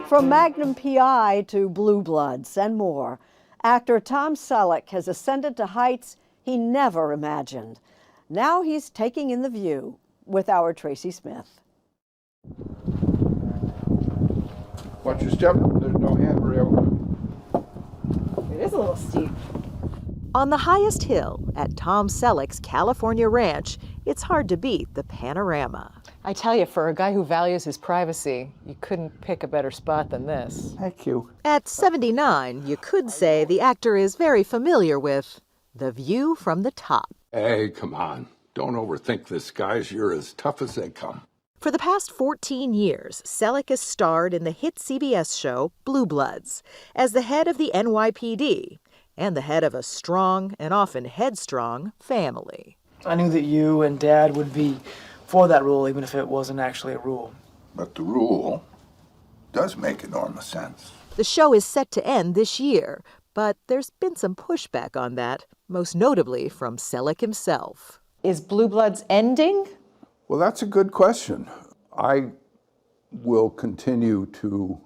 From Magnum PI to Blue Bloods and more, actor Tom Selleck has ascended to heights he never imagined. Now he's taking in the view with our Tracy Smith. Watch your step. There's no handrail. It is a little steep. On the highest hill at Tom Selleck's California ranch, it's hard to beat the panorama. I tell you, for a guy who values his privacy, you couldn't pick a better spot than this. Thank you. At 79, you could say the actor is very familiar with the view from the top. Hey, come on. Don't overthink this, guys. You're as tough as they come. For the past 14 years, Selleck has starred in the hit CBS show Blue Bloods as the head of the NYPD and the head of a strong and often headstrong family. I knew that you and Dad would be for that rule, even if it wasn't actually a rule. But the rule does make enormous sense. The show is set to end this year, but there's been some pushback on that, most notably from Selleck himself. Is Blue Bloods ending? Well, that's a good question. I will continue to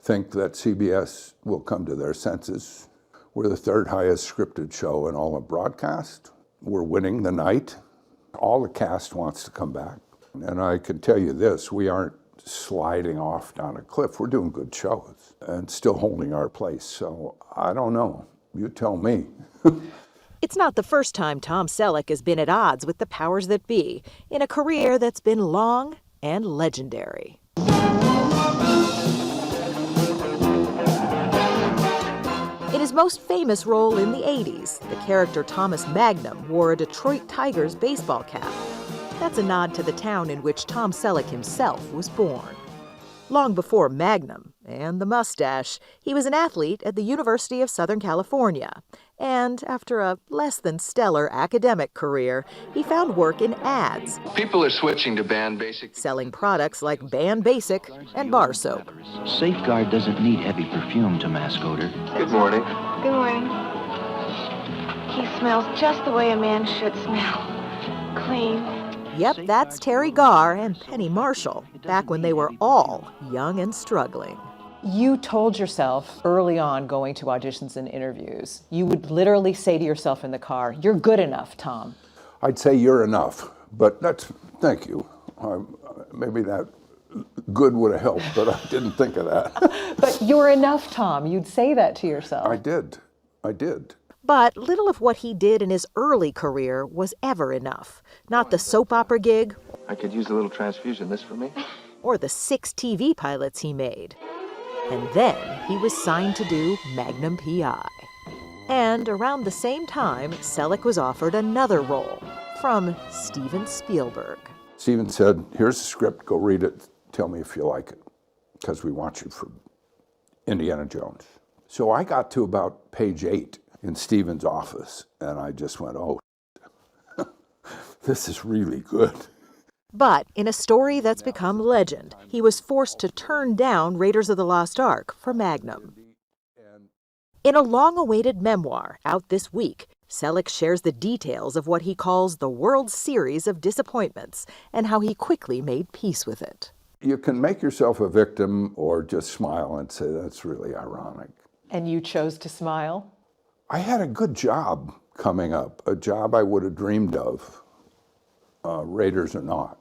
think that CBS will come to their senses. We're the third highest scripted show in all of broadcast. We're winning the night. All the cast wants to come back. And I can tell you this, we aren't sliding off down a cliff. We're doing good shows and still holding our place. So I don't know. You tell me. It's not the first time Tom Selleck has been at odds with the powers that be in a career that's been long and legendary. In his most famous role in the 80s, the character Thomas Magnum wore a Detroit Tigers baseball cap. That's a nod to the town in which Tom Selleck himself was born. Long before Magnum and the mustache, he was an athlete at the University of Southern California. And after a less than stellar academic career, he found work in ads. People are switching to Band Basic. Selling products like Band Basic and bar soap. Safeguard doesn't need heavy perfume to mask odor. Good morning. Good morning. He smells just the way a man should smell. Clean. Yep, that's Terry Garr and Penny Marshall, back when they were all young and struggling. You told yourself early on going to auditions and interviews, you would literally say to yourself in the car, "You're good enough, Tom." I'd say you're enough, but thank you. Maybe that good would have helped, but I didn't think of that. But you're enough, Tom. You'd say that to yourself. I did. But little of what he did in his early career was ever enough. Not the soap opera gig. I could use a little transfusion. This for me? Or the 6 TV pilots he made. And then he was signed to do Magnum PI. And around the same time, Selleck was offered another role from Steven Spielberg. Steven said, here's the script, go read it, tell me if you like it, because we want you for Indiana Jones. So I got to about page 8 in Steven's office, and I just went, oh, this is really good. But in a story that's become legend, he was forced to turn down Raiders of the Lost Ark for Magnum. In a long-awaited memoir out this week, Selleck shares the details of what he calls the World Series of disappointments and how he quickly made peace with it. You can make yourself a victim or just smile and say, that's really ironic. And you chose to smile? I had a good job coming up, a job I would have dreamed of, Raiders or not.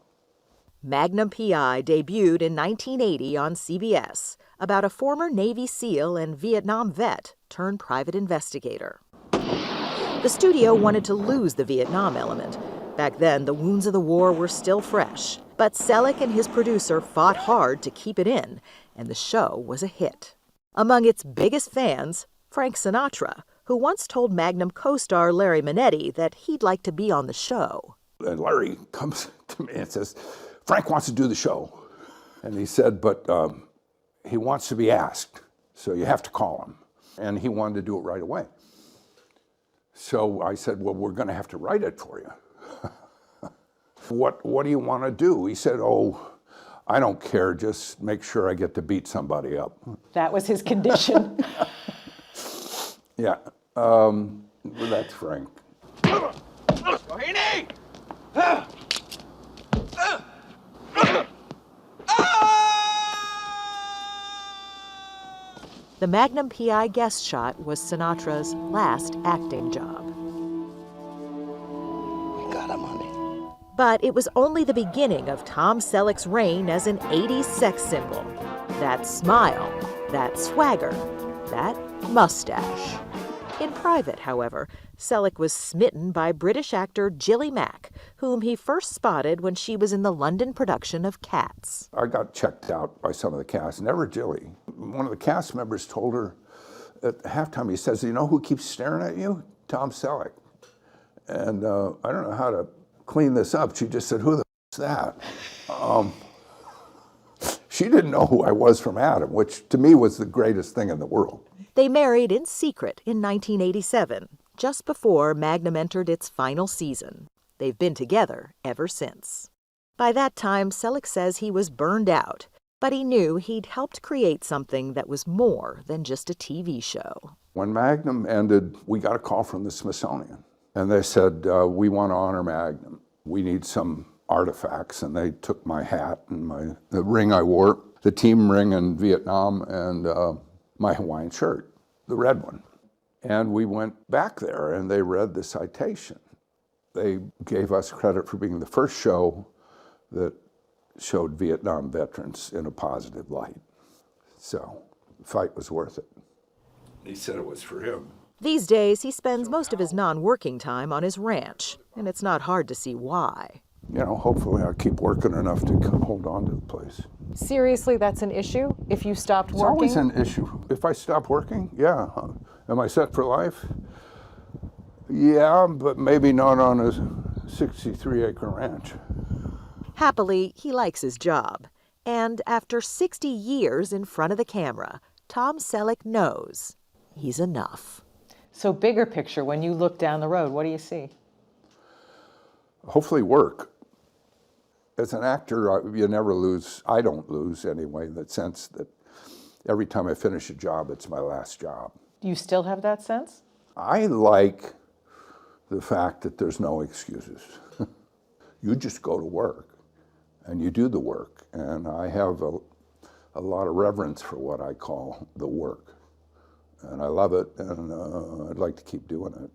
Magnum PI debuted in 1980 on CBS about a former Navy SEAL and Vietnam vet turned private investigator. The studio wanted to lose the Vietnam element. Back then, the wounds of the war were still fresh. But Selleck and his producer fought hard to keep it in, and the show was a hit. Among its biggest fans, Frank Sinatra, who once told Magnum co-star Larry Manetti that he'd like to be on the show. And Larry comes to me and says, Frank wants to do the show. And he said, but he wants to be asked, so you have to call him. And he wanted to do it right away. So I said, well, we're going to have to write it for you. What do you want to do? He said, oh, I don't care, just make sure I get to beat somebody up. That was his condition. Yeah, well, that's Frank. The Magnum PI guest shot was Sinatra's last acting job. We got him, honey. But it was only the beginning of Tom Selleck's reign as an 80s sex symbol. That smile, that swagger, that mustache. In private, however, Selleck was smitten by British actor Gilly Mack, whom he first spotted when she was in the London production of Cats. I got checked out by some of the cast, never Jilly. One of the cast members told her at halftime, he says, "You know who keeps staring at you? Tom Selleck." And I don't know how to clean this up. She just said, "Who the f*** is that?" She didn't know who I was from Adam, which to me was the greatest thing in the world. They married in secret in 1987, just before Magnum entered its final season. They've been together ever since. By that time, Selleck says he was burned out, but he knew he'd helped create something that was more than just a TV show. When Magnum ended, we got a call from the Smithsonian, and they said, "We want to honor Magnum. We need some artifacts." And they took my hat and the ring I wore, the team ring in Vietnam, and my Hawaiian shirt, the red one. And we went back there, and they read the citation. They gave us credit for being the first show that showed Vietnam veterans in a positive light. So the fight was worth it. He said it was for him. These days, he spends most of his non-working time on his ranch, and it's not hard to see why. You know, hopefully I'll keep working enough to hold on to the place. Seriously, that's an issue? If you stopped It's working? always an issue. If I stop working, yeah. Am I set for life? Yeah, but maybe not on a 63-acre ranch. Happily, he likes his job. And after 60 years in front of the camera, Tom Selleck knows he's enough. So bigger picture, when you look down the road, what do you see? Hopefully work. As an actor, you never lose, I don't lose anyway, in the sense that every time I finish a job, it's my last job. Do you still have that sense? I like the fact that there's no excuses. You just go to work and you do the work. And I have a lot of reverence for what I call the work. And I love it, and I'd like to keep doing it.